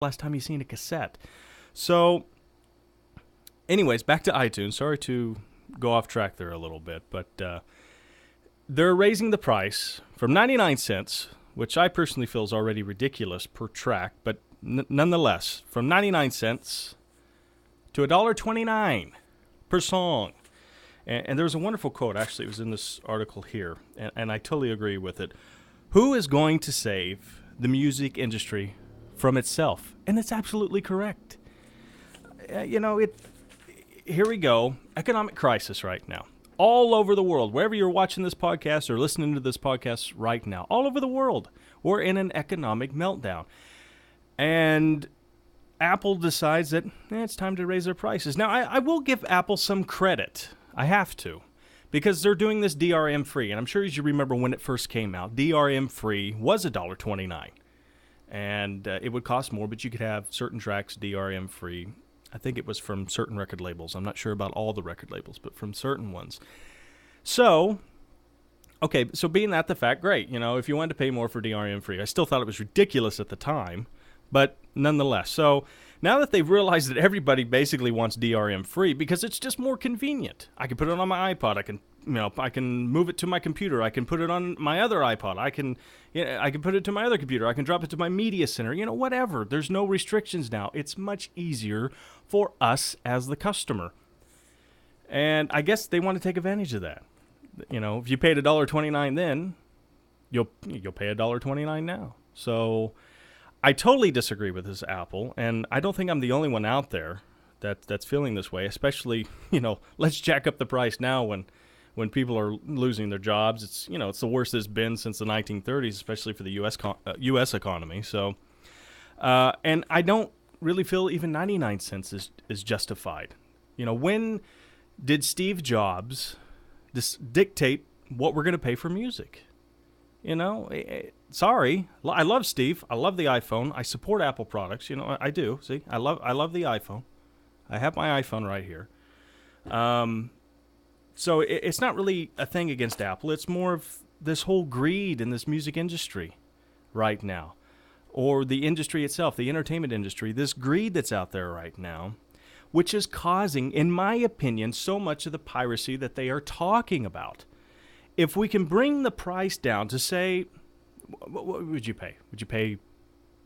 last time you seen a cassette? So, anyways, back to iTunes. Sorry to go off track there a little bit, but they're raising the price from 99 cents, which I personally feel is already ridiculous per track, but nonetheless, from 99 cents to $1.29 per song. And there was a wonderful quote, actually, it was in this article here, and I totally agree with it. Who is going to save the music industry from itself? And it's absolutely correct. Here we go, economic crisis right now. All over the world, wherever you're watching this podcast or listening to this podcast right now, all over the world, we're in an economic meltdown. And Apple decides that it's time to raise their prices. Now, I will give Apple some credit. I have to. Because they're doing this DRM free. And I'm sure as you remember when it first came out, DRM free was $1.29. And it would cost more, but you could have certain tracks DRM free. I think it was from certain record labels. I'm not sure about all the record labels, but from certain ones. So, okay, so being that the fact, great. If you wanted to pay more for DRM free, I still thought it was ridiculous at the time, but nonetheless. So now that they've realized that everybody basically wants DRM free because it's just more convenient. I can put it on my iPod. I can move it to my computer. I can put it on my other iPod. I can put it to my other computer. I can drop it to my media center. Whatever. There's no restrictions now. It's much easier for us as the customer. And I guess they want to take advantage of that. If you paid $1.29 then, you'll pay $1.29 now. So I totally disagree with this, Apple, and I don't think I'm the only one out there that's feeling this way, especially, let's jack up the price now when people are losing their jobs. It's the worst it's been since the 1930s, especially for the U.S. economy. So, and I don't really feel even 99 cents is justified. When did Steve Jobs dictate what we're going to pay for music? Sorry, I love Steve. I love the iPhone. I support Apple products. I do. See, I love the iPhone. I have my iPhone right here. So it's not really a thing against Apple. It's more of this whole greed in this music industry right now, or the industry itself, the entertainment industry. This greed that's out there right now, which is causing, in my opinion, so much of the piracy that they are talking about. If we can bring the price down to say, what would you pay? Would you pay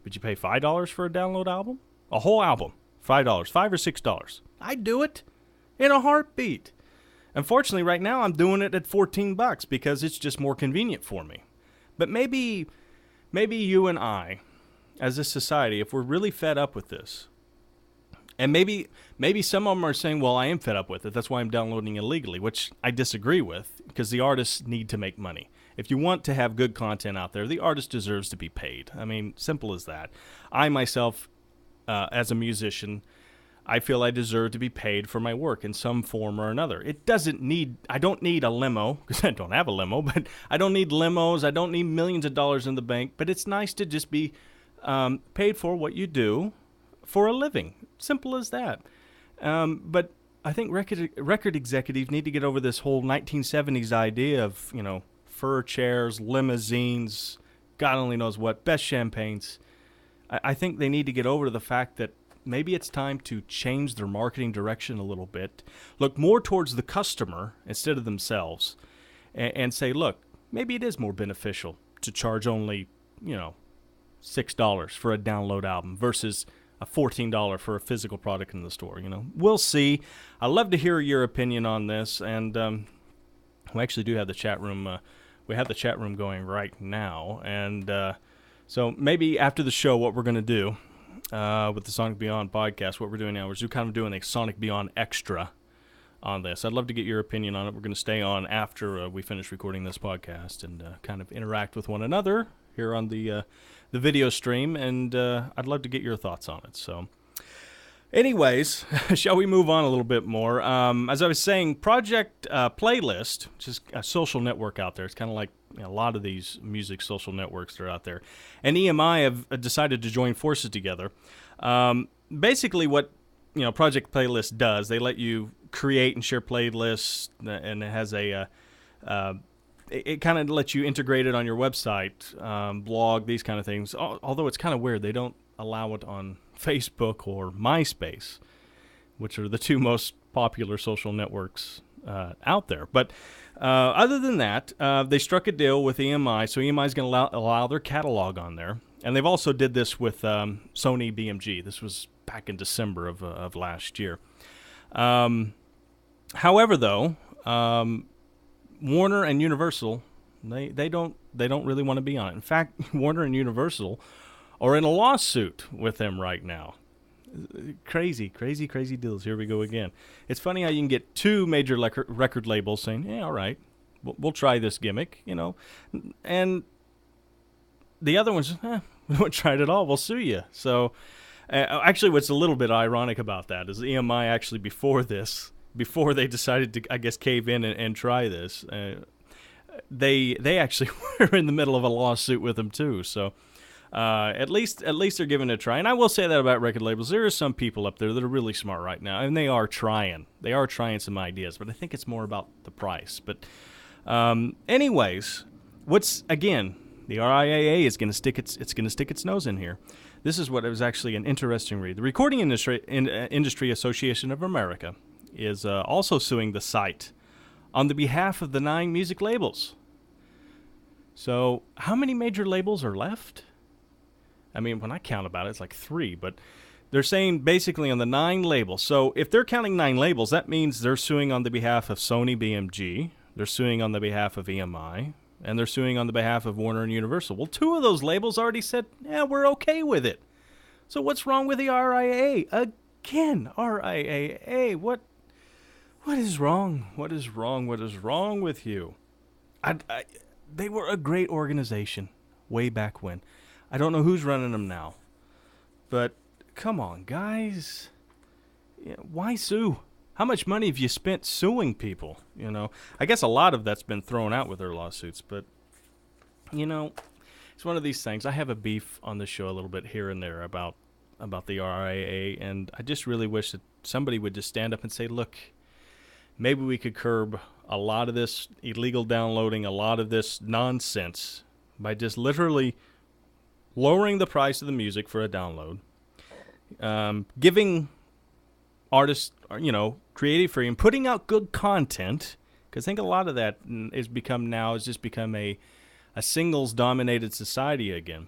$5 for a download album? A whole album, $5, $5 or $6. I'd do it in a heartbeat. Unfortunately, right now I'm doing it at $14 because it's just more convenient for me. But maybe you and I, as a society, if we're really fed up with this, and maybe some of them are saying, well, I am fed up with it. That's why I'm downloading illegally, which I disagree with because the artists need to make money. If you want to have good content out there, the artist deserves to be paid. I mean, simple as that. I myself, as a musician, I feel I deserve to be paid for my work in some form or another. I don't need a limo, because I don't have a limo, but I don't need limos. I don't need millions of dollars in the bank, but it's nice to just be paid for what you do for a living. Simple as that. But I think record executives need to get over this whole 1970s idea of, fur chairs, limousines, God only knows what, best champagnes. I think they need to get over to the fact that maybe it's time to change their marketing direction a little bit, look more towards the customer instead of themselves, and say, look, maybe it is more beneficial to charge only, $6 for a download album versus a $14 for a physical product in the store. We'll see. I'd love to hear your opinion on this, and we actually do have the chat room. We have the chat room going right now, and so maybe after the show, what we're going to do with the Sonic Beyond podcast, what we're doing now is we're kind of doing a Sonic Beyond extra on this. I'd love to get your opinion on it. We're going to stay on after we finish recording this podcast and kind of interact with one another here on the video stream, and I'd love to get your thoughts on it. So anyways, shall we move on a little bit more? As I was saying, Project Playlist, which is a social network out there. It's kind of like a lot of these music social networks that are out there. And EMI have decided to join forces together. Basically what Project Playlist does, they let you create and share playlists, and it has it kind of lets you integrate it on your website, blog, these kind of things. Although it's kind of weird. They don't allow it on Facebook or MySpace, which are the two most popular social networks out there. But other than that, they struck a deal with EMI, so EMI is going to allow their catalog on there. And they've also did this with Sony BMG. This was back in December of last year. However, though, Warner and Universal, they don't really want to be on it. In fact, Warner and Universal are in a lawsuit with them right now. Crazy deals. Here we go again. It's funny how you can get two major record labels saying, "Yeah, all right, we'll try this gimmick," and the other ones, we won't try it at all. We'll sue you. So, actually, what's a little bit ironic about that is EMI actually before they decided to, I guess, cave in and try this, they actually were in the middle of a lawsuit with them too. So. At least they're giving it a try. And I will say that about record labels. There are some people up there that are really smart right now, and they are trying. They are trying some ideas, but I think it's more about the price. But anyways, the RIAA is going to stick its nose in here. This is what it was actually an interesting read. The Recording Industry Association of America is also suing the site on the behalf of the 9 music labels. So how many major labels are left? I mean, when I count about it, it's like 3, but they're saying basically on the 9 labels. So if they're counting 9 labels, that means they're suing on the behalf of Sony BMG, they're suing on the behalf of EMI, and they're suing on the behalf of Warner and Universal. Well, 2 of those labels already said, yeah, we're okay with it. So what's wrong with the RIAA? Again, RIAA, what is wrong? What is wrong? What is wrong with you? They were a great organization way back when. I don't know who's running them now, but come on, guys. Why sue? How much money have you spent suing people? I guess a lot of that's been thrown out with their lawsuits, but, it's one of these things. I have a beef on the show a little bit here and there about the RIAA, and I just really wish that somebody would just stand up and say, look, maybe we could curb a lot of this illegal downloading, a lot of this nonsense by just literally lowering the price of the music for a download, giving artists, creative freedom, putting out good content, because I think a lot of that has just become a singles-dominated society again.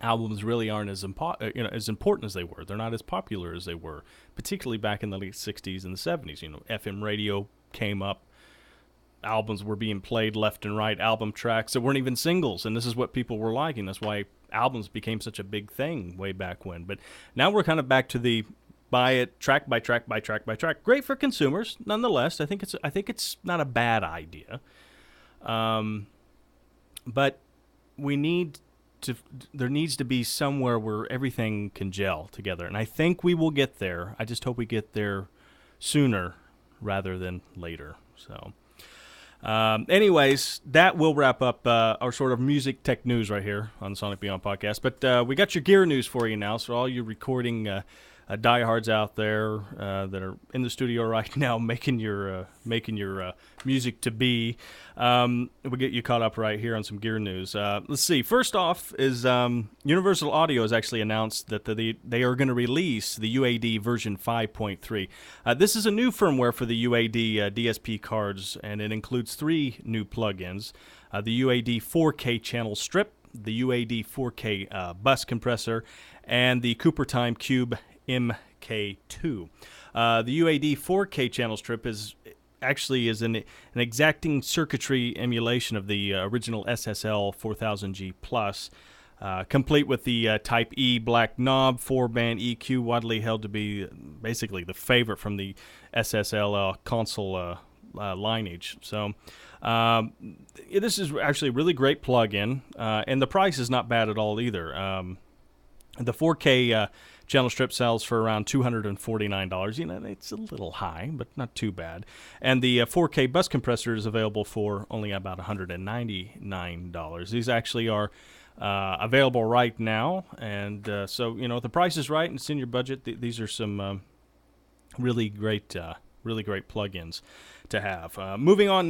Albums really aren't as important as they were. They're not as popular as they were, particularly back in the late 60s and the 70s. FM radio came up. Albums were being played left and right, album tracks that weren't even singles, and this is what people were liking. That's why albums became such a big thing way back when. But now we're kind of back to the buy it track by track by track by track. Great for consumers, nonetheless. I think it's not a bad idea. But there needs to be somewhere where everything can gel together, and I think we will get there. I just hope we get there sooner rather than later. So. Anyways, that will wrap up our sort of music tech news right here on the Sonic Beyond podcast. But we got your gear news for you now. So all you recording diehards out there that are in the studio right now making your music to be, we'll get you caught up right here on some gear news. Let's see. First off is Universal Audio has actually announced that they are going to release the UAD version 5.3. This is a new firmware for the UAD DSP cards, and it includes 3 new plugins: the UAD 4K channel strip, the UAD 4K bus compressor, and the CooperTime Cube MK2. The UAD 4K channel strip is an exacting circuitry emulation of the original SSL 4000G Plus, complete with the Type E black knob, 4-band EQ, widely held to be basically the favorite from the SSL console lineage. So this is actually a really great plug-in, and the price is not bad at all either. The 4K channel strip sells for around $249. It's a little high, but not too bad. And the 4K bus compressor is available for only about $199. These actually are available right now, and so if the price is right and it's in your budget, these are some really great plugins to have. Moving on.